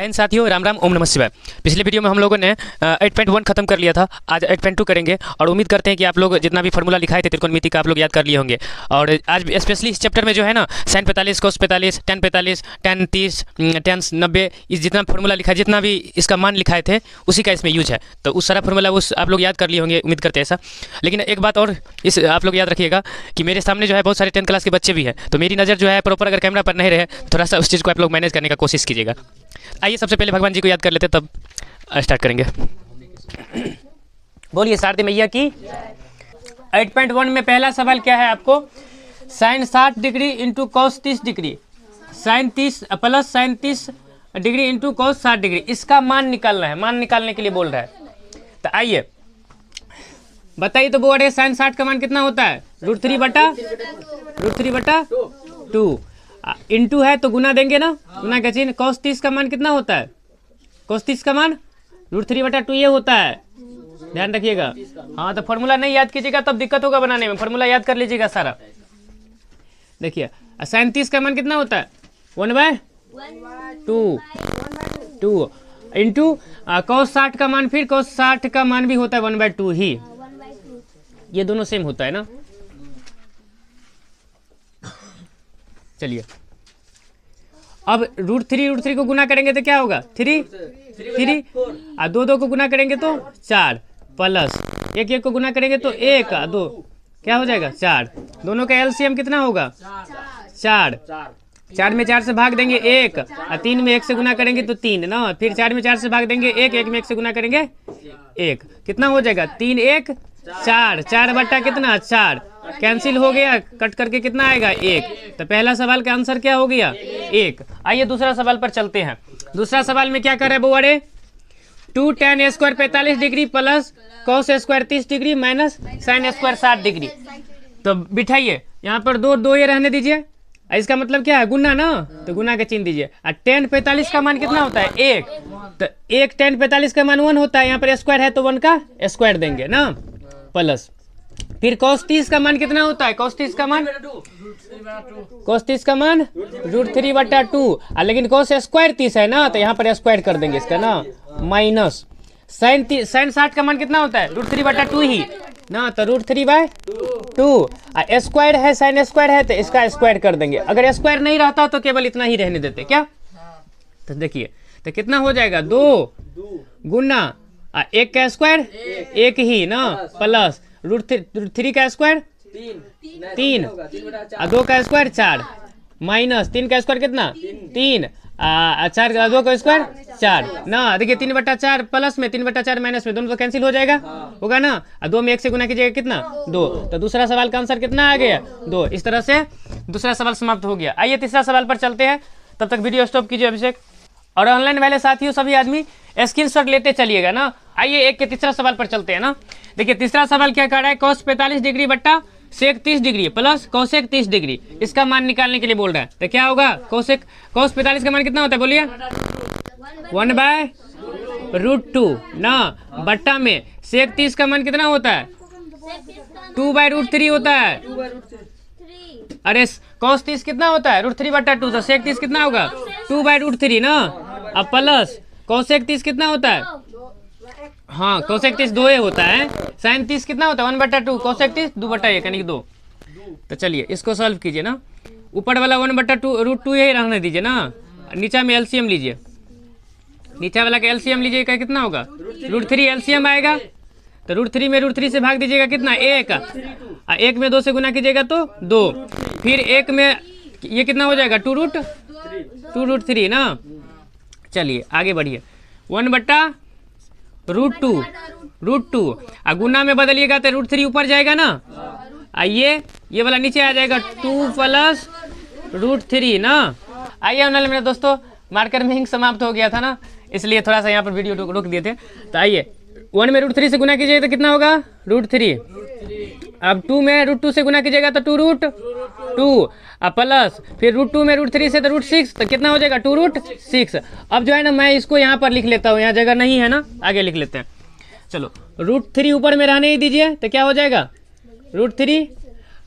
N साथियों, राम राम, ओम नमः शिवाय। पिछले वीडियो में हम लोगों ने 8.1 खत्म कर लिया था। आज 8.2 करेंगे और उम्मीद करते हैं कि आप लोग जितना भी फार्मूला लिखाए थे त्रिकोणमिति का आप लोग याद कर लिए होंगे। और आज स्पेशली इस चैप्टर में जो है ना sin 45, cos 45, tan 45, tan 30, tan 90, इस जितना फार्मूला लिखा है, जितना भी इसका मान लिखाए थे उसी का इसमें यूज है। तो उस सारा फार्मूला उस आप लोग याद कर लिए होंगे, उम्मीद करते हैं ऐसा। लेकिन एक बात और इस आप लोग याद रखिएगा कि मेरे सामने जो है बहुत सारे 10th क्लास के बच्चे भी हैं, तो मेरी नज़र जो है प्रॉपर अगर कैमरा पर नहीं रहे थोड़ा सा उस चीज़ को आप लोग मैनेज करने का कोशिश कीजिएगा। आइए सबसे पहले भगवान जी को याद कर लेते तब स्टार्ट करेंगे। बोलिए शारदे मैया की। 8.1 में पहला सवाल क्या है आपको? Sine 60 degree into cos 30 degree, sine 30 plus sine 30 degree into cos 60 degree, इसका मान निकालना है। मान निकालने के लिए बोल रहा है। तो आइए बताइए तो बोर्ड है, साइन 60 का मान कितना होता है? √3 बटा 2 इंटू है तो गुना देंगे ना, गुना का चिन्ह। cos 30 का मान कितना होता है? cos 30 का मान √3 बटा 2 ये होता है, ध्यान रखिएगा। हाँ तो फॉर्मूला नहीं याद कीजिएगा तब दिक्कत होगा बनाने में, फॉर्मूला याद कर लीजिएगा सारा। देखिए साइन 30 का मान कितना होता है? 1/2 इंटू cos 60 का मान, फिर cos 60 का मान भी होता है 1/2 ही, ये दोनों सेम होता है ना। चलिए अब √3 को गुना करेंगे तो क्या होगा? 3 और 2 को गुना करेंगे तो 4 प्लस 1 को गुना करेंगे तो 1 और 2 क्या हो जाएगा? 4। दोनों का एलसीएम कितना होगा? 4 में 4 से भाग देंगे 1 और 3 में 1 से गुना करेंगे तो 3 ना, फिर 4 में 4 से भाग देंगे 1 में 1 से गुना करेंगे 1, कितना हो जाएगा? 3 1 4, 4 बटा कितना? 4 कैंसिल हो गया, कट करके कितना आएगा? 1। तो पहला सवाल का आंसर क्या हो गया? 1। आइए दूसरा सवाल पर चलते हैं। दूसरा सवाल में क्या कर रहे हैं बुआड़े? 2 tan square 45 degree plus cos square 30 degree minus sin square 60 degree. तो बिठाइए यहाँ पर दो ये रहने दीजिए, इसका मतलब क्या है? गुना ना, तो गुना का चिन्ह दीजिए। और tan 45 का मान कितना होता है? 1। तो 1 tan 45 का मान 1 होता है, यहाँ पर स्क्वायर है तो 1 का स्क्वायर देंगे ना, प्लस फिर cos 30 का मान कितना होता है? cos 30 का मान √3 बटा 2, लेकिन cos स्क्वायर 30 है ना तो यहाँ पर स्क्वायर कर देंगे इसका ना, माइनस साइन 60 का मान कितना होता है? √3 बटा 2 ही ना, तो √3/2 स्क्वायर है, साइन स्क्वायर है तो इसका स्क्वायर कर देंगे। अगर स्क्वायर नहीं रहता तो केवल इतना ही रहने देते क्या। तो देखिए तो कितना हो जाएगा? 2 गुना 1 का स्क्वायर 1 ही ना, प्लस √3 का स्क्वायर 3 और 2 का स्क्वायर 4 माइनस 3 का स्क्वायर कितना? 3 4 का 2 का स्क्वायर 4 ना। देखिए 3 बटा 4 प्लस में 3 बटा 4 माइनस में, दोनों तो कैंसिल हो जाएगा, होगा ना। और 2 में 1 से गुना कीजिएगा कितना? 2। तो दूसरा सवाल का आंसर कितना आ गया? 2। इस तरह से दूसरा सवाल समाप्त हो गया। आइए तीसरा सवाल पर चलते हैं, तब तक वीडियो स्टॉप कीजिए अभिषेक। और ऑनलाइन वाले साथियों सभी आदमी स्क्रीनशॉट लेते चलिएगा ना। आइए एक के तीसरा सवाल पर चलते हैं ना। देखिए तीसरा सवाल क्या कर रहा है? cos 45 डिग्री बट्टा sec 30 degree plus cosec 30 degree, इसका मान निकालने के लिए बोल रहा है। तो क्या होगा? cos 45 का मान कितना होता है बोलिए? 1/√2 ना, बट्टा में sec 30 का मान कितना होता है? 2/√3 होता है। अरे cos 30 कितना होता है? √3 बटा 2, तो sec 30 कितना होगा? 2/√3 ना, अब प्लस cosec 30 कितना होता है? हाँ cosec 30 2 होता है। sin 30 कितना होता है? 1/2, cosec 30 2/1 यानी कि 2। तो चलिए इसको सॉल्व कीजिए ना। ऊपर वाला 1/2 यही रहने दीजिए ना, नीचा में एलसीएम लीजिए, नीचा वाला का एलसीएम लीजिएगा कितना होगा? √3 एलसीएम आएगा, तो √3 में √3 से भाग दीजिएगा कितना? 1 और 1 में 2 से गुना कीजिएगा तो 2, फिर 1 में ये कितना हो जाएगा? 2√3 ना। चलिए आगे बढ़िए। 1/√2 और गुना में बदलिएगा तो √3 ऊपर जाएगा ना, ये वाला नीचे आ जाएगा 2 प्लस √3 ना। आइए ऑनलाइन मेरे दोस्तों, मार्कर में हिंग समाप्त हो गया था ना, इसलिए थोड़ा सा यहाँ पर वीडियो रोक दिए थे। तो आइए 1 में √3 से गुना कीजिएगा तो कितना होगा? √3। अब 2 में √2 से गुना कीजिएगा तो 2√2 प्लस फिर √2 में √3 से तो √6, तो कितना हो जाएगा? 2√6। अब जो है ना मैं इसको यहाँ पर लिख लेता हूँ, यहाँ जगह नहीं है ना, आगे लिख लेते हैं। चलो √3 ऊपर में रहने ही दीजिए, तो क्या हो जाएगा? √3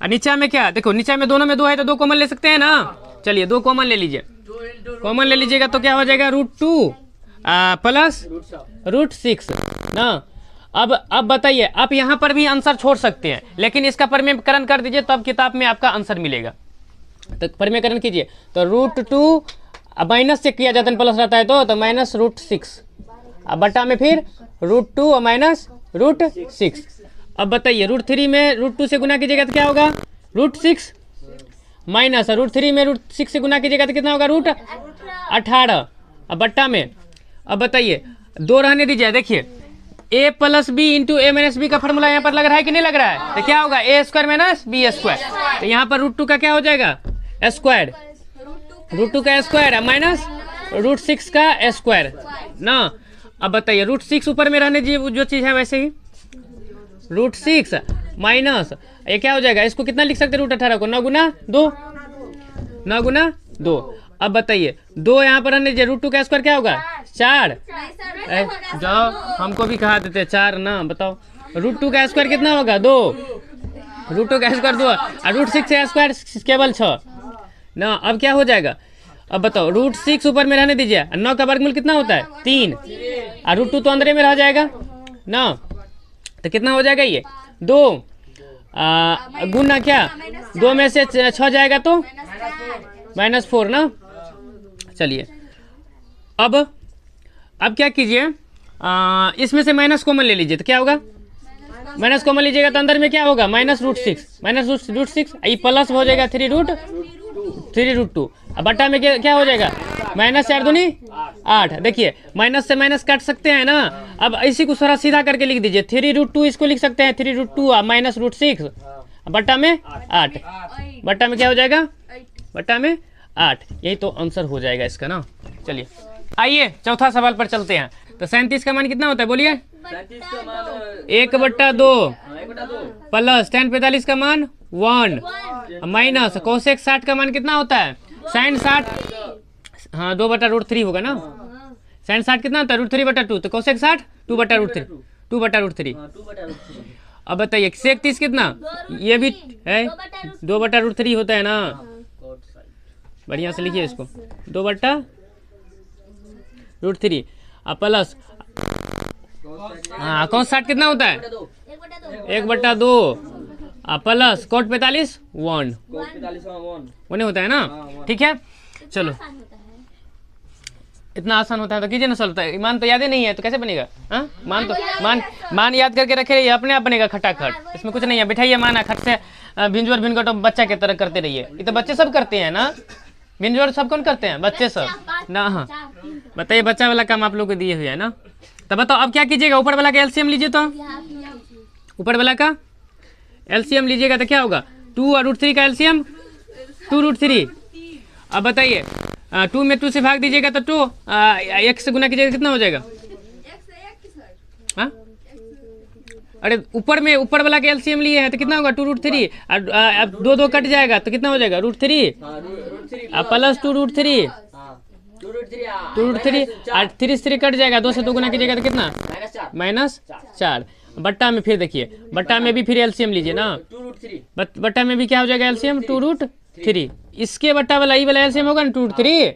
और नीचा में क्या? देखो नीचा में दोनों में 2 है तो 2 कॉमन ले सकते हैं ना। चलिए 2 कॉमन ले लीजिए, कॉमन ले लीजिएगा तो क्या हो जाएगा? √2 प्लस √6 ना। अब बताइए, आप यहाँ पर भी आंसर छोड़ सकते हैं, लेकिन इसका परिमेयकरण कर दीजिए तब किताब में आपका आंसर मिलेगा। तो परिमेयकरण कीजिए तो √2 अब माइनस से किया जाता है, प्लस रहता है तो माइनस √6, अब बटा में फिर √2 और माइनस √6। अब बताइए √3 में √2 से गुना कीजिएगा तो क्या होगा √6 माइनस √3 में √6 से गुना कीजिएगा तो कितना होगा √18। अब बट्टा में अब बताइए 2 रहने दीजिए। देखिए a plus b into a minus b का फॉर्मूला यहाँ पर लग रहा है कि नहीं लग रहा है? तो क्या होगा a² माइनस b²। तो यहाँ पर √2 का क्या हो जाएगा स्क्वायर, √2 का स्क्वायर माइनस √6 का स्क्वायर ना। अब बताइए √6 ऊपर में रहने दीजिए जो चीज़ है वैसे ही, √6 माइनस ये क्या हो जाएगा, इसको कितना लिख सकते हैं √18 को 9 गुना 2, 9 गुना 2। अब बताइए 2 यहाँ पर रहने दीजिए, √2 का स्क्वायर क्या होगा 4। जाओ हमको भी कहा देते 4 ना, बताओ √2 का स्क्वायर कितना होगा 2, √2 का स्क्वायर 2 और √6 का स्क्वायर केवल 6 ना। अब क्या हो जाएगा, अब बताओ √6 ऊपर में रहने दीजिए, 9 का वर्गमूल कितना होता है 3 और √2 तो अंदर में रह जाएगा ना। तो कितना हो जाएगा ये 2 गुना क्या 2 में से 6 जाएगा तो -4 ना। चलिए अब क्या कीजिए, इसमें से माइनस कॉमन ले लीजिए तो क्या होगा, माइनस कॉमन लीजिएगा तो अंदर में क्या होगा -√6 ये प्लस हो जाएगा 3√2। अब बटा में क्या हो जाएगा -4 दूनी 8। देखिए माइनस से माइनस काट सकते हैं ना। अब इसी को थोड़ा सीधा करके लिख दीजिए 3√2, इसको लिख सकते हैं 3√2 माइनस √6 बटा में 8, बटा में क्या हो जाएगा बटा में 8। यही तो आंसर हो जाएगा इसका ना। चलिए आइए चौथा सवाल पर चलते हैं। तो 37 का मान कितना होता है बोलिए 1/2 प्लस tan 45 का मान 1 माइनस कोसेक 60 का मान कितना होता है sin 60, हाँ 2/√3 होगा ना। sin 60 कितना होता है √3/2, तो कोसेक 60 2/√3। अब बताइए सेक 30 कितना, ये भी है 2/√3 होता है ना। बढ़िया से लिखिए इसको 2/√3 प्लस हाँ cos 60 कितना होता है 1/2 प्लस cot 45 1 होता है ना। ठीक है चलो इतना आसान होता है तो कीजिए ना सर। मान तो याद ही नहीं है तो कैसे बनेगा, हाँ मान याद करके रखे अपने आप बनेगा खटाखट, इसमें कुछ नहीं है। बिठाइए मान खट से भिंजोर भिनगट बच्चा की तरह करते रहिए, ये तो बच्चे सब करते हैं ना, भिंजोर सब कौन करते हैं बच्चे सब ना। हाँ बताइए बच्चा वाला काम आप लोग को दिए हुए है ना। तो बताओ अब क्या कीजिएगा, ऊपर वाला का एलसीएम लीजिए, तो ऊपर वाला का एलसीएम लीजिएगा तो क्या होगा 2 और √3 का एलसीएम 2√3। अब बताइए 2 में 2 से भाग दीजिएगा तो 2 1 से गुना कीजिएगा कितना हो जाएगा, हाँ अरे ऊपर वाला का एलसीएम लिए हैं तो कितना होगा 2√3 और अब 2 कट जाएगा तो कितना हो जाएगा √3 प्लस 2√3 और 3 कट जाएगा, 2 से 2 गुना कीजिएगा तो कितना -4 बट्टा में। फिर देखिए बट्टा में भी फिर एलसीएम लीजिए ना, बट्टा में भी क्या हो जाएगा एलसीएम 2√3। इसके बट्टा वाला ई वाला एलसीएम होगा ना 2√3,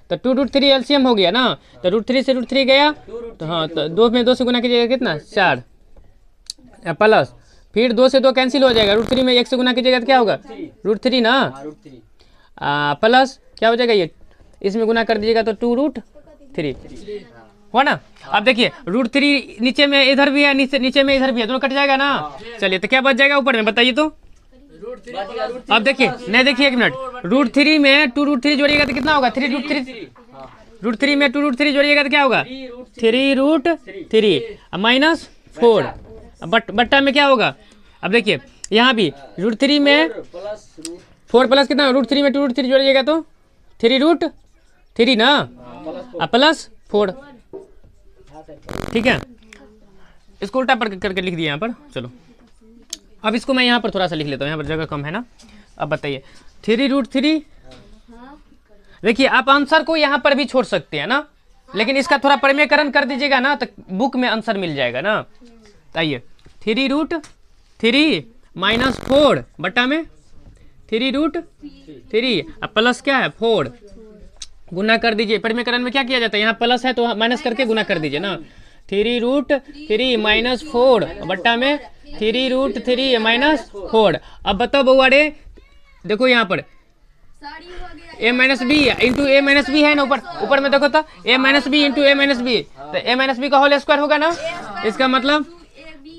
तो 2√3 एलसीएम हो गया ना। तो √3 से √3 गया तो हाँ तो 2 में 2 से गुना कीजिएगा कितना 4 प्लस फिर 2 से 2 कैंसिल हो जाएगा, √3 में 1 से गुना कीजिएगा तो क्या होगा √3 ना प्लस क्या हो जाएगा ये इसमें गुना कर दीजिएगा तो 2√3 हो ना। अब देखिए √3 नीचे में इधर भी है, नीचे में इधर भी है, दोनों कट जाएगा ना। चलिए तो क्या बच जाएगा ऊपर में बताइए तो। अब देखिए नहीं देखिए 1 मिनट, √3 में 2√3 जोड़िएगा तो कितना होगा 3√3, √3 में 2√3 जोड़िएगा तो क्या होगा 3√3 -4 बट्टा में क्या होगा। अब देखिए यहाँ भी √3 में 4 प्लस कितना √3 में 2√3 जोड़िएगा तो 3√3 ना प्लस 4। ठीक है इसको उल्टा पर करके लिख दिया यहाँ पर। चलो अब इसको मैं यहाँ पर थोड़ा सा लिख लेता हूँ, यहाँ पर जगह कम है ना। अब बताइए 3√3, देखिए आप आंसर को यहाँ पर भी छोड़ सकते हैं ना, लेकिन इसका थोड़ा परिमेयकरण कर दीजिएगा ना तो बुक में आंसर मिल जाएगा ना। आइए 3√3 -4 बट्टा में 3√3 प्लस क्या है 4 गुना कर दीजिए। परिमेयकरण में क्या किया जाता है, यहाँ प्लस है तो माइनस करके गुना कर दीजिए ना। 3√3 माइनस 4 बट्टा में 3√3 माइनस 4। अब बताओ बउआड़े, देखो यहाँ पर a minus b into a minus b है ना, ऊपर में देखो तो a minus b into a minus b, तो a माइनस बी का होल स्क्वायर होगा ना। इसका मतलब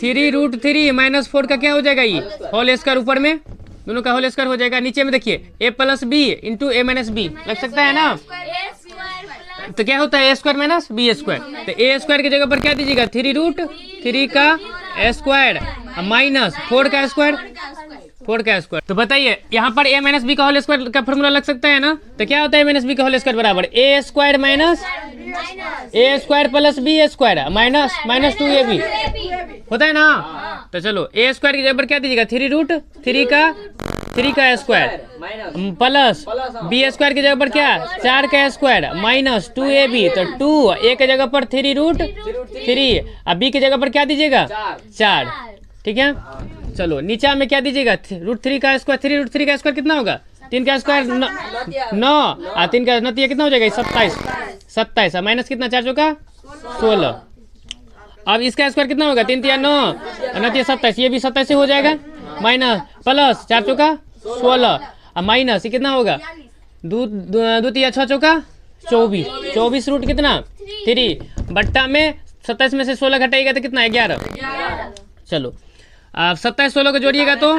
3√3 माइनस 4 का क्या हो जाएगा, ये होल स्क्वायर ऊपर में दोनों का होल स्क्वायर हो जाएगा। नीचे में देखिए a plus b into a minus b लग सकता है ना, तो क्या होता है a square minus b square. तो a स्क्वायर की जगह पर क्या दीजिएगा 3√3 का स्क्वायर माइनस 4 का स्क्वायर, 4 का स्क्वायर। तो बताइए यहाँ पर a माइनस बी का होल स्क्वायर का फॉर्मूला लग सकता है ना। तो क्या होता है a माइनस बी का होल स्क्वायर बराबर a square minus a square plus b square minus 2ab होता है ना। तो चलो a स्क्वायर की जगह पर क्या दीजिएगा 3√3 का स्क्वायर प्लस बी स्क्वायर की जगह पर क्या 4 का स्क्वायर माइनस 2ab। तो 2 a की जगह पर 3√3 अब b की जगह पर क्या दीजिएगा 4, ठीक है। चलो नीचे में क्या दीजिएगा √3 का स्क्वायर, 3√3 का स्क्वायर कितना होगा 3 का स्क्वायर 9 और 3 का नतीजा कितना हो जाएगा 27 माइनस कितना 4 चौका 16। अब इसका स्क्वायर कितना होगा 3 तिया 9 और नतीजा 27, ये भी 27 से हो जाएगा माइनस प्लस 4 चौका 16 और माइनस ये कितना होगा 2 तिया 6 चौका 24 रूट कितना 3 बट्टा में 27 में से 16 घटाइएगा तो कितना 11। चलो आप 27 16 को जोड़िएगा तो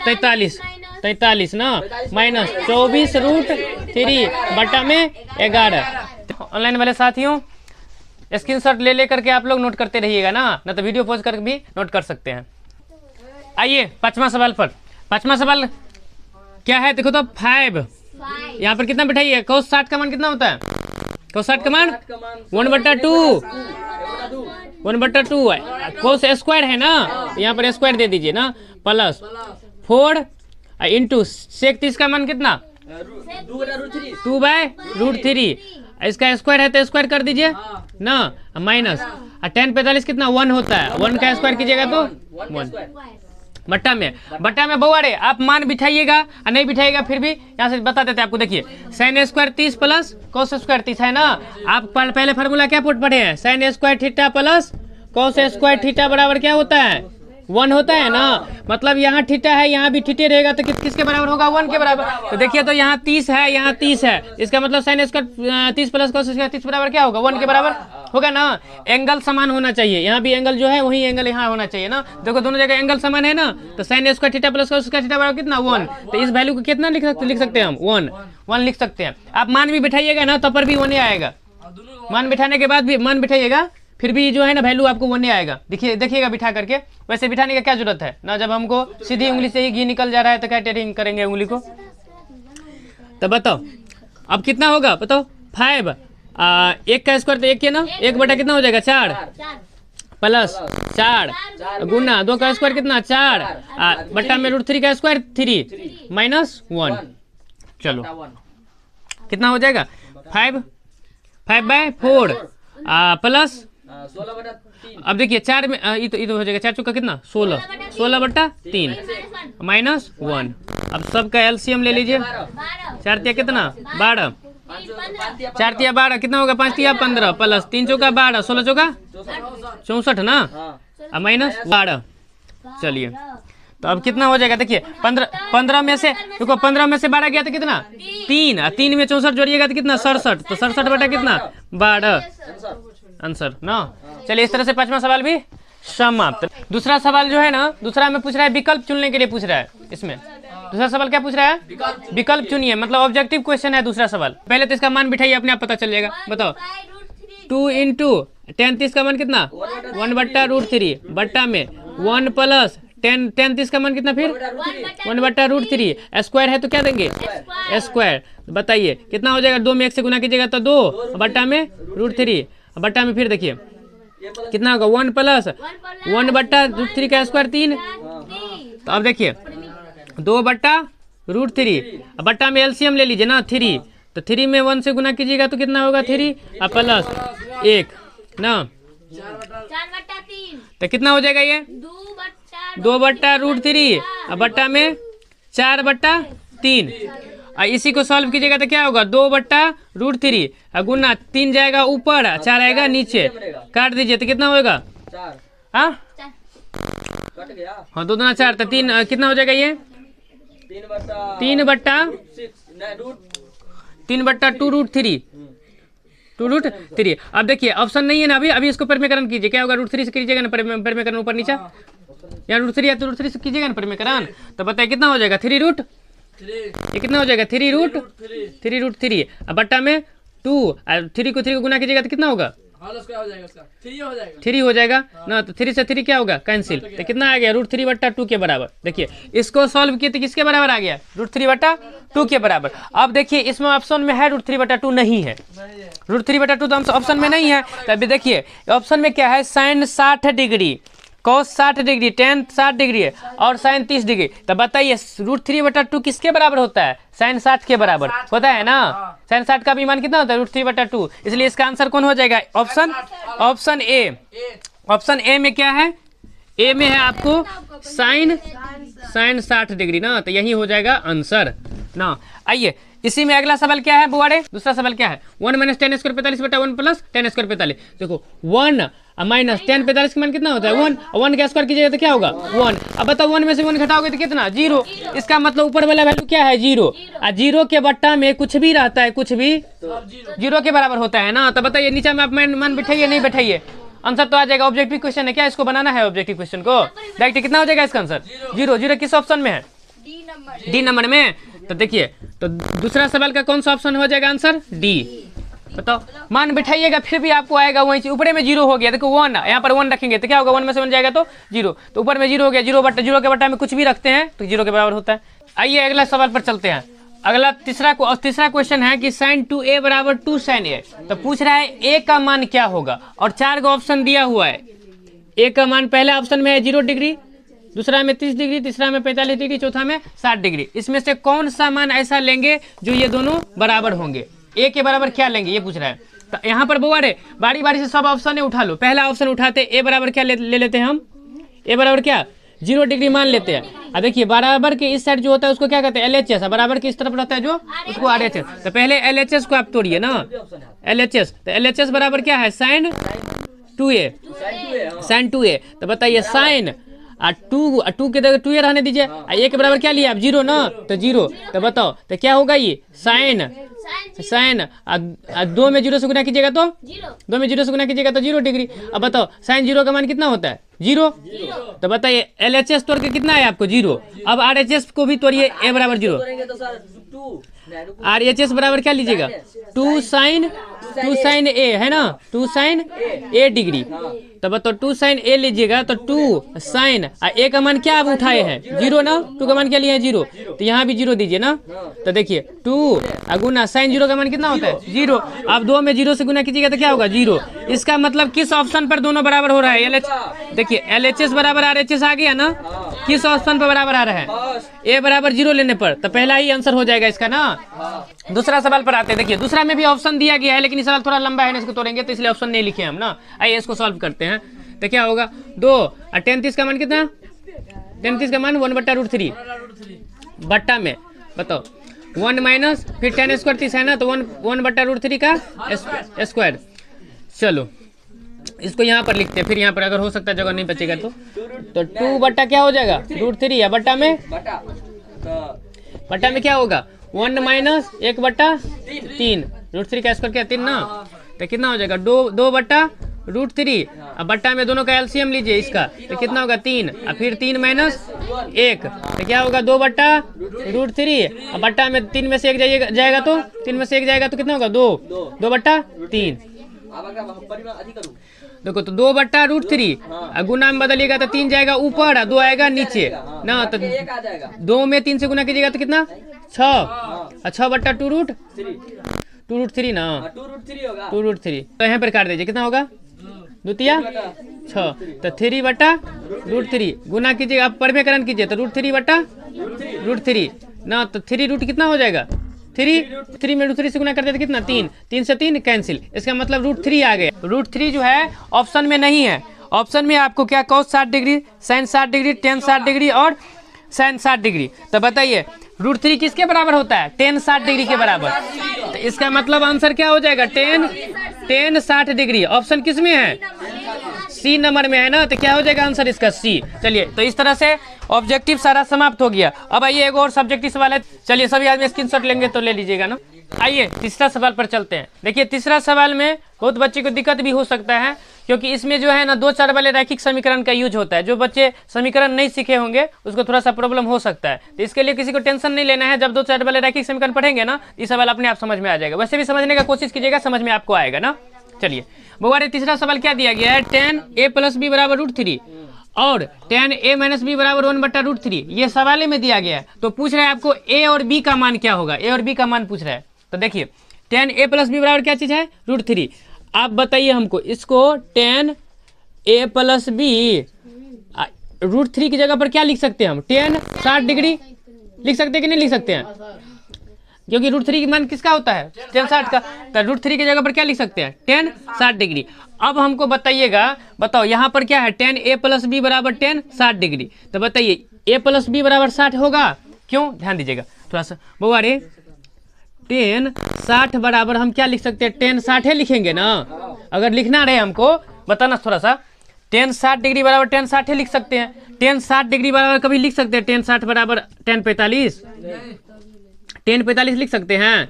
43 ना माइनस 24√3 बट्टा में 11। ऑनलाइन वाले साथियों स्क्रीनशॉट ले करके आप लोग नोट करते रहिएगा ना तो वीडियो पॉज करके भी नोट कर सकते हैं। आइए पांचवा सवाल पर। पांचवा सवाल क्या है देखो तो 5 यहाँ पर कितना बिठाइए cos 60 का मान कितना होता है, cos 60 का मान 1/2 cos स्क्वायर है ना, यहाँ पर स्क्वायर दे दीजिए ना प्लस 4 इंटू sec 30 का मान कितना 2/√3 इसका स्क्वायर है तो स्क्वायर कर दीजिए ना माइनस 10 45 कितना 1 होता है, 1 का स्क्वायर कीजिएगा तो 1 बट्टा में बउआड़े आप मान बिठाइएगा और नहीं बिठाइएगा फिर भी यहाँ से बता देते हैं आपको। देखिए sin square 30 plus cos square 30 है ना, आप पहले फार्मूला क्या पढ़े हैं sin square theta plus cos square theta बराबर क्या होता है 1 होता है ना। मतलब यहाँ थीटा है यहाँ भी थीटे रहेगा तो किसके बराबर होगा 1 के बराबर। तो देखिए तो यहाँ 30 है यहाँ 30 है, इसका मतलब sin square 30 plus cos square 30 बराबर क्या होगा 1 के बराबर होगा ना। एंगल समान होना चाहिए, यहाँ भी एंगल जो है वही एंगल यहाँ होना चाहिए ना। देखो दोनों जगह एंगल समान है ना, तो sin square theta plus cos square theta बराबर कितना 1। तो इस वैल्यू को कितना लिख सकते हैं हम 1 लिख सकते हैं। आप मान भी बिठाइएगा ना तब पर भी 1 आएगा, मान बिठाने के बाद भी मान बिठाइएगा फिर भी जो है ना वैल्यू आपको 1 आएगा। देखिएगा बिठा करके, वैसे बिठाने का क्या जरूरत है ना, जब हमको सीधी उंगली से ही घी निकल जा रहा है तो क्या टेरिंग करेंगे उंगली को। तो बताओ अब कितना होगा बताओ 5 1 का स्क्वायर तो 1 के ना 1 बटा कितना हो जाएगा 4 प्लस 4 गुना 2 का स्क्वायर कितना 4 बट्टा में √3 का स्क्वायर 3 माइनस 1। चलो कितना हो जाएगा 5/4 प्लस अब देखिए 4 में ये तो हो जाएगा 4 चौका कितना 16/3 माइनस 1। अब सबका एलसीएम ले लीजिए 4 तिया कितना 12 4 तिया 12 कितना होगा 5 तिया 15 प्लस 3 चौका 12 16 चौका 64 ना अब माइनस 12। चलिए तो अब कितना हो जाएगा देखिए 15 में से देखो 15 में से 12 गया तो कितना 3 में 64 जोड़िएगा तो कितना 67 तो 67 बटा कितना 12 आंसर ना। चलिए इस तरह से पांचवा सवाल भी समाप्त। दूसरा सवाल जो है ना दूसरा में पूछ रहा है विकल्प चुनने के लिए पूछ रहा है। इसमें दूसरा सवाल क्या पूछ रहा है विकल्प चुनिए, मतलब ऑब्जेक्टिव क्वेश्चन है दूसरा सवाल। पहले तो इसका मान बिठाइए अपने आप पता चल जाएगा। बताओ 2 इंटू 10 30 का मान कितना 1/√3 बट्टा में 1 प्लस 10 30 का मान कितना फिर 1/√3 स्क्वायर है तो क्या देंगे स्क्वायर। बताइए कितना हो जाएगा 2 में 1 से गुना कीजिएगा तो 2 बट्टा में √3 बट्टा में फिर देखिए कितना होगा 1 प्लस 1/√3 का स्क्वायर 3। तो अब देखिए 2/√3 बट्टा में एलसीएम ले लीजिए ना 3, तो 3 में 1 से गुना कीजिएगा तो कितना होगा 3 प्लस 1 ना 4/3 तो कितना हो जाएगा ये 2/√3 बट्टा में 4/3। इसी को सॉल्व कीजिएगा तो क्या होगा 2/√3 गुना 3 जाएगा ऊपर 4 आएगा नीचे, काट दीजिए तो कितना होगा 4 हाँ कट गया। हाँ 2 दूना 4 तो 3 कितना हो जाएगा ये 3/2√3 2√3। अब देखिए ऑप्शन नहीं है ना अभी इसको परिमेकरण कीजिए, क्या होगा √3 से कीजिएगा ना परिमेकरण ऊपर नीचे, या √3 या तो √3 से कीजिएगा ना परिमेकरण, तो बताइए कितना हो जाएगा 3√, ये कितना हो जाएगा 3√3। अब बट्टा में 2 और 3 को गुना कीजिएगा तो कितना होगा 3 हो जाएगा ना, तो 3 से 3 क्या होगा कैंसिल, तो कितना आ गया √3/2 के बराबर। देखिए इसको सॉल्व किए तो किसके बराबर आ गया √3/2 के बराबर। अब देखिए इसमें ऑप्शन में है √3/2 नहीं है, √3/2 तो ऑप्शन में नहीं है। तो अभी देखिए ऑप्शन में क्या है sine 60 degree, cos 60 degree, tan 60 degree और साइन 30 डिग्री। तो बताइए √3/2 किसके बराबर होता है साइन 60 के बराबर होता है ना, साइन 60 का भी मान कितना होता है √3/2, इसलिए इसका आंसर कौन हो जाएगा ऑप्शन ए। ऑप्शन ए में क्या है, ए में है आपको साइन 60 डिग्री ना, तो यही हो जाएगा आंसर ना। आइए इसी में अगला सवाल क्या है बुआड़े, दूसरा सवाल क्या है 1 - 10² 45/1 + 10² 45। देखो 1 - 10 45 का मान कितना होता है 1 का स्क्वायर कीजिएगा तो क्या होगा 1। अब बताओ 1 में से 1 घटाओगे तो कितना 0, इसका मतलब ऊपर वाला वैल्यू क्या है 0, और 0 के बट्टा में कुछ भी रहता है, कुछ भी 0 के बराबर होता है ना। तो बताइए नीचे में आप मान बैठाइए नहीं बैठाइए, आंसर तो आ जाएगा। ऑब्जेक्टिव क्वेश्चन है क्या, इसको बनाना है ऑब्जेक्टिव क्वेश्चन को, डायरेक्ट कितना हो जाएगा इसका आंसर 0 किस ऑप्शन में है डी नंबर में। तो देखिए तो दूसरा सवाल का कौन सा ऑप्शन हो जाएगा आंसर डी, बताओ मान बैठाइएगा फिर भी आपको आएगा वहीं, ऊपर में 0 हो गया, देखो 1 यहाँ पर 1 रखेंगे तो क्या होगा 1 में से 1 जाएगा तो 0, तो ऊपर में 0 हो गया, 0 के बट्टा में कुछ भी रखते हैं तो 0 के बराबर होता है। आइए अगला सवाल पर चलते हैं। अगला तीसरा क्वेश्चन है कि sin 2a = 2 sin a, तो पूछ रहा है a का मान क्या होगा, और 4 का ऑप्शन दिया हुआ है। a का मान पहला ऑप्शन में है 0 डिग्री, दूसरा में 30 डिग्री, तीसरा में 45 डिग्री, चौथा में 60 डिग्री। इसमें से कौन सा मान ऐसा लेंगे जो ये दोनों बराबर होंगे, ए के बराबर क्या लेंगे ये पूछ रहा है। तो यहाँ पर बुआ रे बारी बारी से सब ऑप्शन उठा लो, पहला ऑप्शन उठाते ए बराबर क्या ले लेते हैं हम, ए बराबर क्या 0 डिग्री मान लेते हैं। अब देखिए बराबर के इस साइड जो होता है उसको क्या कहते हैं LHS, बराबर के इस तरफ रहता है जो उसको RHS। तो पहले LHS को आप तोड़िए ना, LHS, तो LHS बराबर क्या है sin 2a। तो बताइए साइन 2 के जगह 2a रहने दीजिए, a के बराबर क्या लिया आप 0 ना, तो 0। तो बताओ तो क्या होगा ये साइन 2 में 0 से गुना कीजिएगा तो 2 में 0 से गुना कीजिएगा तो 0 डिग्री। अब बताओ साइन 0 का मान कितना होता है 0। तो बताइए LHS तोड़ के कितना है आपको 0। अब RHS को भी तोड़िए, a बराबर 0, RHS बराबर क्या लीजिएगा 2 sin a है ना, 2 sin a डिग्री। तो बताओ 2 sin a लीजिएगा तो 2 sin a का मान क्या आप उठाए हैं 0 ना, 2 का मान क्या लिया है 0, तो यहाँ भी 0 दीजिए ना। तो देखिए 2 गुना sin 0 का मान कितना होता है 0। अब 2 में 0 से गुना कीजिएगा तो क्या होगा 0। इसका मतलब किस ऑप्शन पर दोनों बराबर हो रहा है, देखिए LHS बराबर RHS आ गया ना, किस ऑप्शन पर बराबर आ रहा है a बराबर 0 लेने पर, तो पहला ही आंसर हो जाएगा इसका ना। दूसरा सवाल पर आते हैं। देखिए दूसरा में भी ऑप्शन दिया गया है लेकिन सवाल थोड़ा लंबा है, इसको तोड़ेंगे तो इसलिए ऑप्शन नहीं लिखे हम ना। आइए इसको सॉल्व करते हैं। तो क्या होगा 2 और 10 30 का मान कितना, 10 30 का मान 1/√3 बट्टा में, बताओ 1 माइनस फिर 10 स्क्वायर 30 है ना, तो 1/√3 का स्क्वायर। चलो इसको यहाँ पर लिखते हैं, फिर यहाँ पर अगर हो सकता है जगह नहीं बचेगा तो 2 बट्टा क्या हो जाएगा √3 या बट्टा में क्या होगा 1 माइनस 1/3, √3 का स्क्वायर क्या 3 ना, तो कितना हो जाएगा 2/√3। अब बट्टा में दोनों का एलसीएम लीजिए इसका, तो कितना होगा 3, और फिर 3 माइनस 1, तो क्या होगा 2/√3। अब बट्टा में 3 में से 1 जाएगा तो 3 में से 1 जाएगा तो कितना होगा 2/3। देखो तो 2/√3 गुना में बदलिएगा तो 3 जाएगा ऊपर और 2 आएगा नीचे ना, तो 2 में 3 से गुना कीजिएगा तो कितना 6, और 6/2√3 ना 2√3। तो यहाँ पर काट दीजिए कितना होगा 2 तिया 6, तो 3/√3 गुना कीजिएगा, आप परिमेकरण कीजिए तो √3/√3 ना, तो 3 कितना हो जाएगा 3 में √3 से गुना कर देते कितना 3 से 3 कैंसिल, इसका मतलब √3 आ गया। √3 जो है ऑप्शन में नहीं है, ऑप्शन में आपको क्या cos 60 degree, sin 60 degree, tan 60 degree और sin 60 डिग्री। तो बताइए √3 किसके बराबर होता है? tan 60 डिग्री के बराबर। तो इसका मतलब आंसर क्या हो जाएगा? tan 60 degree. ऑप्शन किस में है? सी नंबर में है ना, तो क्या हो जाएगा आंसर इसका? सी। चलिए, तो इस तरह से ऑब्जेक्टिव सारा समाप्त हो गया। अब आइए एक और सब्जेक्टिव सवाल है। चलिए सभी आदमी स्क्रीनशॉट लेंगे तो ले लीजिएगा ना। आइए तीसरा सवाल पर चलते हैं। देखिए तीसरा सवाल में बहुत बच्चे को दिक्कत भी हो सकता है, क्योंकि इसमें जो है ना 2 4 वाले रैखिक समीकरण का यूज होता है। जो बच्चे समीकरण नहीं सीखे होंगे उसको थोड़ा सा प्रॉब्लम हो सकता है। तो इसके लिए किसी को टेंशन नहीं लेना है। जब 2 4 वाले रैखिक समीकरण पढ़ेंगे ना, ये सवाल अपने आप समझ में आ जाएगा। वैसे भी समझने का कोशिश कीजिएगा, समझ में आपको आएगा ना। चलिए बुआ रे, तीसरा सवाल क्या दिया गया है? tan a + b = √3 और tan a - b = 1/√3। ये सवाल में दिया गया है। तो पूछ रहा है आपको a और b का मान क्या होगा? a और b का मान पूछ रहा है। तो देखिए tan a + b बराबर क्या चीज़ है? √3। आप बताइए हमको, इसको tan a + b √3 की जगह पर क्या लिख सकते हैं हम? tan 60 डिग्री लिख सकते हैं कि नहीं लिख सकते हैं? क्योंकि √3 की मान किसका होता है? tan 60 का। तो √3 की जगह पर क्या लिख सकते हैं? tan 60 degree. अब हमको बताइएगा, बताओ यहाँ पर क्या है? tan a + b = tan 60 degree. तो बताइए a + b = 60 होगा? क्यों? ध्यान दीजिएगा थोड़ा सा बउआ रे। tan 60 बराबर हम क्या लिख सकते हैं? tan 60 लिखेंगे ना। अगर लिखना रहे हमको बताना थोड़ा सा। tan 60 डिग्री बराबर tan 60 लिख सकते हैं। tan 60 डिग्री बराबर कभी लिख सकते हैं tan 60 बराबर tan 45? tan 45 लिख सकते हैं?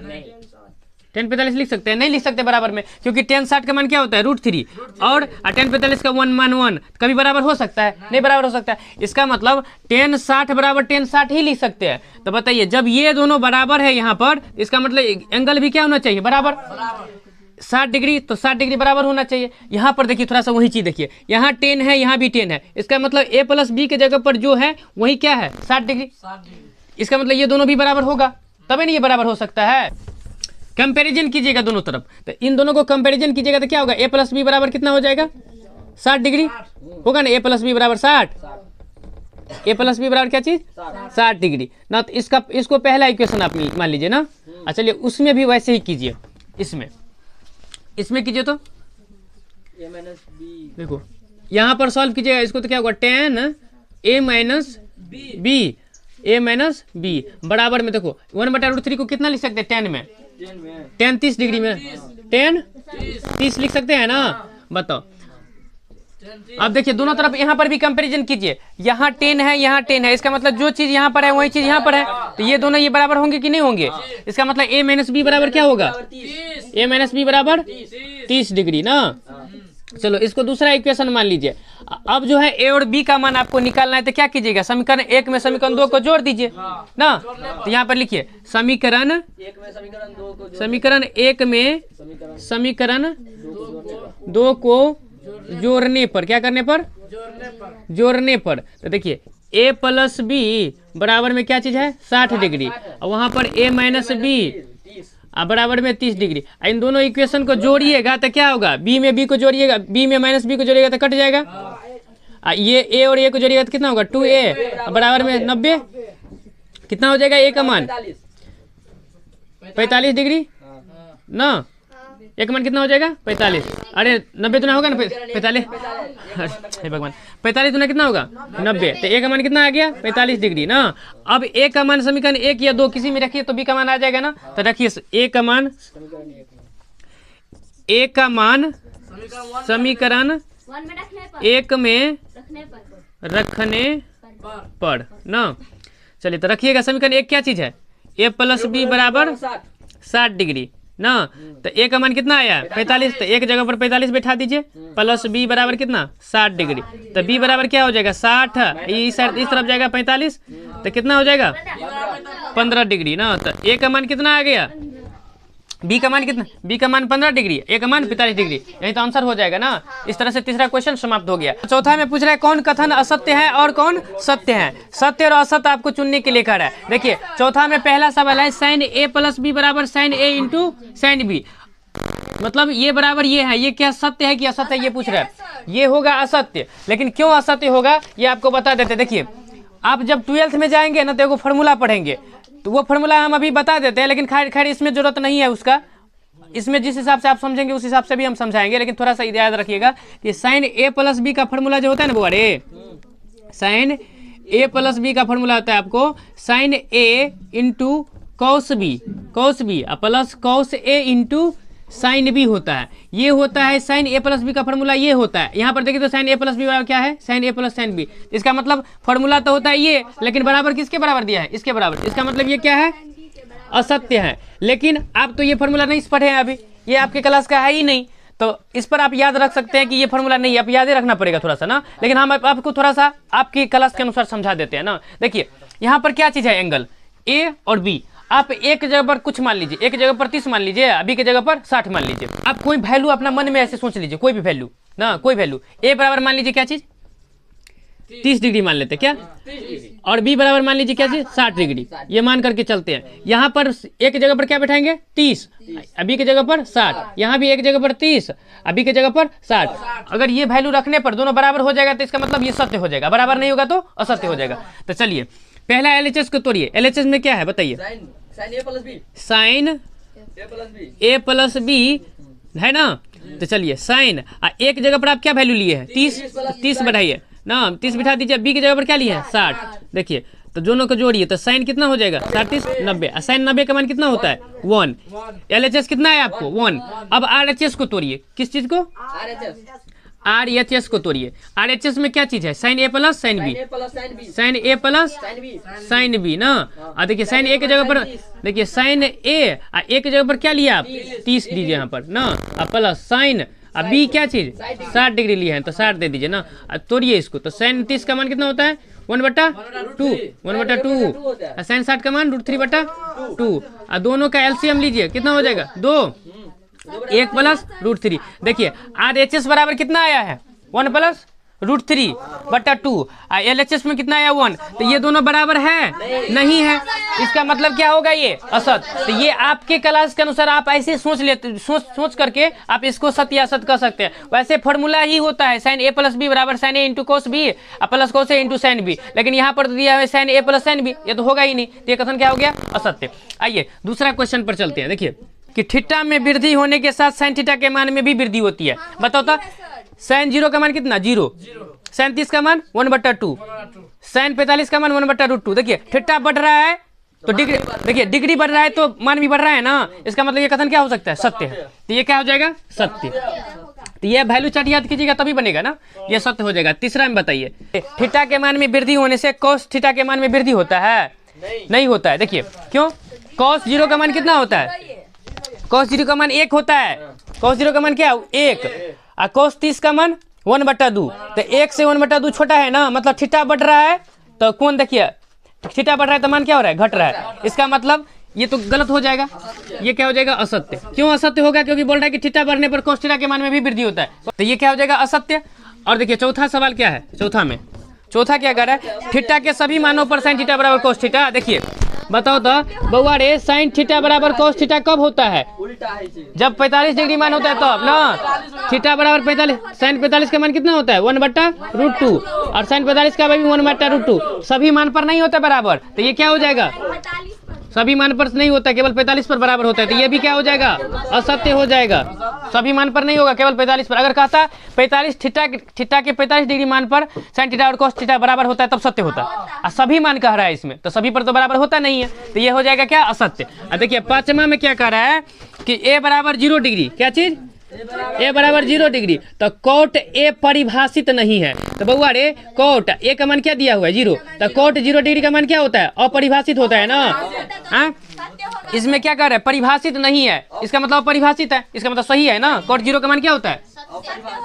tan 45 लिख सकते हैं? नहीं लिख सकते बराबर में, क्योंकि tan 60 का मान क्या होता है? √3 और tan 45 का 1 मान 1 कभी बराबर हो सकता है? नहीं बराबर हो सकता है। इसका मतलब tan 60 बराबर tan 60 ही लिख सकते हैं। तो बताइए जब ये दोनों बराबर है यहाँ पर, इसका मतलब एंगल भी क्या होना चाहिए? बराबर। 60 डिग्री, तो 60 डिग्री बराबर होना चाहिए। यहाँ पर देखिए थोड़ा सा वही चीज़ देखिए, यहाँ 10 है, यहाँ भी 10 है। इसका मतलब a + b के जगह पर जो है वही क्या है? 60 डिग्री। इसका मतलब ये दोनों भी बराबर होगा, तभी नहीं ये बराबर हो सकता है। कंपैरिजन कीजिएगा दोनों तरफ, तो इन दोनों को कंपैरिजन कीजिएगा तो क्या होगा? a + b बराबर कितना हो जाएगा? 60 डिग्री होगा ना। a + b बराबर 60, a + b बराबर क्या चीज़? 60 डिग्री ना। तो इसको पहला इक्वेशन आप मान लीजिए ना। चलिए उसमें भी वैसे ही कीजिए। इसमें कीजिए तो a - b देखो यहाँ पर सॉल्व कीजिएगा इसको, तो क्या होगा? tan a - b बराबर में देखो 1/√3 को कितना लिख सकते हैं? 10 में 30 डिग्री में tan 30 लिख सकते हैं ना। बताओ अब देखिए दोनों तरफ यहाँ पर भी कंपैरिजन कीजिए। यहाँ 10 है, यहाँ 10 है। इसका मतलब जो चीज़ यहाँ पर है वही चीज़ यहाँ पर है। तो ये दोनों ये बराबर होंगे कि नहीं होंगे? इसका मतलब a - b बराबर क्या होगा? a - b बराबर 30 डिग्री ना। चलो इसको दूसरा इक्वेशन मान लीजिए। अब जो है a और b का मान आपको निकालना है, तो क्या कीजिएगा? समीकरण 1 में समीकरण 2 को जोड़ दीजिए ना। तो यहाँ पर लिखिए समीकरण 1 में समीकरण 2 को समीकरण 1 में समीकरण 2 को जोड़ने पर, क्या करने पर? जोड़ने पर। तो देखिए a + b बराबर में क्या चीज़ है? 60 डिग्री। और वहाँ पर a - b बराबर में 30 डिग्री। इन दोनों इक्वेशन को जोड़िएगा तो क्या होगा? b में b को जोड़िएगा, b में -b को जोड़िएगा तो कट जाएगा। ये a और a को जोड़िएगा तो कितना होगा? 2a बराबर में 90। कितना हो जाएगा a का मान? 45 डिग्री ना। a का मान कितना हो जाएगा? 45। अरे 90 तो ना होगा ना? 45 हे भगवान, 45 तो ना कितना होगा? 90। तो a का मान कितना आ गया? 45 डिग्री ना। अब a का मान समीकरण 1 या 2 किसी में रखिए तो b का मान आ जाएगा ना। तो रखिए a का मान समीकरण 1 में रखने पर ना। चलिए तो रखिएगा समीकरण 1 क्या चीज़ है? a + b बराबर 60 डिग्री ना। तो a का मान कितना आया? 45। तो एक जगह पर 45 बैठा दीजिए, प्लस b बराबर कितना? 60 डिग्री। तो b बराबर क्या हो जाएगा? 60। इस तरफ जाएगा 45, तो कितना हो जाएगा? 15 डिग्री ना। तो a का मान कितना आ गया? b का मान कितना? b का मान 15 डिग्री, a का मान 45 डिग्री। यही तो आंसर हो जाएगा ना। इस तरह से तीसरा क्वेश्चन समाप्त हो गया। चौथा में पूछ रहा है कौन कथन असत्य है और कौन सत्य है। सत्य और असत्य आपको चुनने के लिए कह रहा है। देखिए चौथा में पहला सवाल है sin a + b बराबर sin a × sin b, मतलब ये बराबर ये है। ये क्या सत्य है कि असत्य है ये पूछ रहा है। ये होगा असत्य, लेकिन क्यों असत्य होगा ये आपको बता देते। देखिए आप जब 12th में जाएंगे ना तो एगो फार्मूला पढ़ेंगे, तो वो फार्मूला हम अभी बता देते हैं, लेकिन खैर इसमें जरूरत नहीं है उसका। इसमें जिस हिसाब से आप समझेंगे उस हिसाब से भी हम समझाएंगे, लेकिन थोड़ा सा याद रखिएगा कि sin a + b का फार्मूला जो होता है ना बुआ रे, sin ए प्लस बी का फॉर्मूला होता है आपको sine A into cos B plus cos A into sine B होता है। ये होता है साइन ए प्लस बी का फॉर्मूला, ये होता है। यहाँ पर देखिए तो साइन ए प्लस बी बराबर क्या है, sine A plus sine B. इसका मतलब फॉर्मूला तो होता है ये, लेकिन बराबर किसके बराबर दिया है, इसके बराबर। इसका मतलब ये क्या है, असत्य है। लेकिन आप तो ये फॉर्मूला नहीं पढ़े हैं अभी, ये आपके क्लास का है ही नहीं, तो इस पर आप याद रख सकते हैं कि ये फॉर्मूला नहीं है, आप याद ही रखना पड़ेगा थोड़ा सा ना। लेकिन हम आपको थोड़ा सा आपकी क्लास के अनुसार समझा देते हैं ना। देखिए यहाँ पर क्या चीज़ है, एंगल ए और बी। आप एक जगह पर कुछ मान लीजिए, एक जगह पर 30 मान लीजिए, अभी की जगह पर 60 मान लीजिए। आप कोई वैल्यू अपना मन में ऐसे सोच लीजिए, कोई भी वैल्यू ना, कोई वैल्यू। ए बराबर मान लीजिए क्या चीज़ 30 डिग्री मान लेते हैं क्या, और बी बराबर मान लीजिए क्या चीज 60 डिग्री। ये मान करके चलते हैं। यहाँ पर एक जगह पर क्या बैठाएंगे 30, अभी की जगह पर 60, यहाँ भी एक जगह पर 30, अभी की जगह पर 60। अगर ये वैल्यू रखने पर दोनों बराबर हो जाएगा तो इसका मतलब ये सत्य हो जाएगा, बराबर नहीं होगा तो असत्य हो जाएगा। तो चलिए पहला एलएचएस को तोड़िए। एलएचएस में क्या है बताइए, साइन ए प्लस बी है ना। तो चलिए साइन एक जगह पर आप क्या वैल्यू लिए हैं 30 बढ़ाइए ना, 30 बिठा दीजिए। बी की जगह पर क्या लिए हैं 60। देखिए तो दोनों को जोड़िए तो साइन कितना हो जाएगा 30 90। साइन 90 का मान कितना होता है 1। एलएचएस कितना है आपको 1। अब आरएचएस को तोड़िए, किस चीज को, आरएचएस को तोड़िए। आरएचएस में क्या चीज है, sine A plus sine B, sign A plus sine B ना। देखिए साइन ए की जगह पर, देखिए साइन ए एक जगह पर क्या लिया आप 30 दीजिए यहाँ पर ना, प्लस साइन अभी क्या चीज 60 डिग्री लिए हैं तो 60 दे दीजिए ना। तोड़िए इसको तो साइन 30 का मान कितना होता है 1/2, 1/2। साइन 60 का मान √3/2। दोनों का एलसीएम लीजिए, कितना हो जाएगा 2, 1 प्लस √3। देखिए आरएचएस बराबर कितना आया है 1 प्लस √3/2। एलएचएस में कितना आया 1। तो ये दोनों बराबर है नहीं है, इसका मतलब क्या होगा ये असत। तो ये आपके क्लास के अनुसार आप ऐसे सोच लेते, सोच करके आप इसको सत्य या असत कर सकते हैं। वैसे फॉर्मूला ही होता है साइन ए प्लस बी बराबर sine A into cos B plus cos A into sine B. लेकिन यहाँ पर दिया है sine A plus sine B, ये तो होगा ही नहीं, तो ये कथन क्या हो गया असत्य। आइए दूसरा क्वेश्चन पर चलते हैं। देखिए कि थीटा में वृद्धि होने के साथ साइन थीटा के मान में भी वृद्धि होती है। बताओ तो साइन 0 का मान कितना 0, साइन 30 का मान 1/2, साइन 45 का मान 1/√2। देखिए थीटा बढ़ रहा है तो डिग्री, देखिए डिग्री बढ़ रहा है तो मान भी बढ़ रहा है ना। इसका मतलब ये कथन क्या हो सकता है सत्य है। तो ये क्या हो जाएगा सत्य। तो ये वैल्यू चार्ट याद कीजिएगा तभी बनेगा ना, ये सत्य हो जाएगा। तीसरा में बताइए, थीटा के मान में वृद्धि होने से कॉस थीटा के मान में वृद्धि होता है नहीं होता है। देखिए क्यों, कॉस 0 का मान कितना होता है, कॉस 0 का मान 1 होता है। कॉस 0 का मान क्या 1, और कॉस 30 का मान 1/2। तो 1 से 1/2 छोटा है ना, मतलब थीटा बढ़ रहा है तो कौन, देखिए थीटा बढ़ रहा है तो मान क्या हो रहा है घट रहा है। इसका मतलब ये तो गलत हो जाएगा, ये क्या हो जाएगा असत्य। क्यों असत्य होगा, क्योंकि बोल रहा है कि थीटा बढ़ने पर कोस थीटा के मान में भी वृद्धि होता है, तो ये क्या हो जाएगा असत्य। और देखिए चौथा सवाल क्या है, चौथा क्या कर रहा है, थीटा के सभी मानों पर साइन थीटा बराबर कोस थीटा। देखिए बताओ तो बउआ रे, साइन थीटा बराबर कोस थीटा कब होता है, जब 45 डिग्री मान होता है तब ना। थीटा बराबर 45, साइन 45 का मान कितना होता है 1/√2, और साइन 45 का भी 1/√2। सभी मान पर नहीं होता बराबर, तो ये क्या हो जाएगा, सभी मान पर नहीं होता, केवल 45 पर बराबर होता है, तो ये भी क्या हो जाएगा असत्य हो जाएगा। सभी मान पर नहीं होगा, केवल 45 पर। अगर कहता 45 थीटा के 45 डिग्री मान पर साइन थीटा और कोस थीटा बराबर होता है तब सत्य होता है। और सभी मान कह रहा है इसमें, तो सभी पर तो बराबर होता नहीं है, तो ये हो जाएगा क्या असत्य। देखिए पांचवा में क्या कह रहा है कि ए बराबर 0 डिग्री, क्या चीज ए बराबर 0 डिग्री, तो कोट ए परिभाषित नहीं है। तो बउआ रे कोट ए का मान क्या दिया हुआ है 0, तो कोट 0 डिग्री का मान क्या होता है अपरिभाषित होता है ना। हाँ इसमें क्या कर रहा है परिभाषित नहीं है, इसका मतलब अपरिभाषित है, इसका मतलब सही है ना। कोट 0 का मान क्या होता है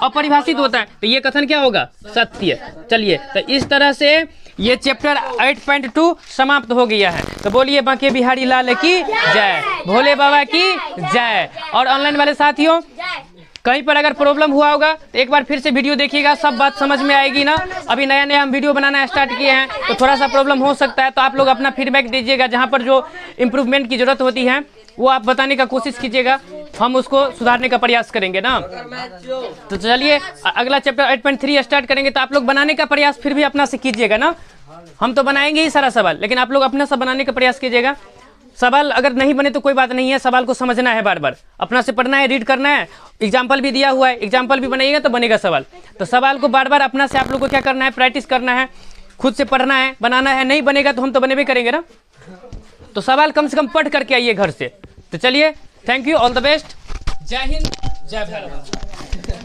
अपरिभाषित होता है, तो ये कथन क्या होगा सत्य। चलिए तो इस तरह से ये चैप्टर 8.2 समाप्त हो गया है। तो बोलिए बांके बिहारी लाल की जय, भोले बाबा की जय। और ऑनलाइन वाले साथियों कहीं पर अगर प्रॉब्लम हुआ होगा तो एक बार फिर से वीडियो देखिएगा, सब बात समझ में आएगी ना। अभी नया हम वीडियो बनाना स्टार्ट किए हैं तो थोड़ा सा प्रॉब्लम हो सकता है, तो आप लोग अपना फीडबैक दीजिएगा, जहाँ पर जो इम्प्रूवमेंट की जरूरत होती है वो आप बताने का कोशिश कीजिएगा, हम उसको सुधारने का प्रयास करेंगे ना। तो चलिए अगला चैप्टर 8.3 स्टार्ट करेंगे, तो आप लोग बनाने का प्रयास फिर भी अपना से कीजिएगा ना। हम तो बनाएंगे ही सारा सवाल, लेकिन आप लोग अपना सब बनाने का प्रयास कीजिएगा। सवाल अगर नहीं बने तो कोई बात नहीं है, सवाल को समझना है, बार बार अपना से पढ़ना है, रीड करना है। एग्जाम्पल भी दिया हुआ है, एग्जाम्पल भी बनाइएगा तो बनेगा सवाल। तो सवाल को बार बार अपना से आप लोग को क्या करना है प्रैक्टिस करना है, खुद से पढ़ना है, बनाना है, नहीं बनेगा तो हम तो बने भी करेंगे ना। तो सवाल कम से कम पढ़ करके आइए घर से। तो चलिए, thank you, all the best, जय हिंद, जय भारत।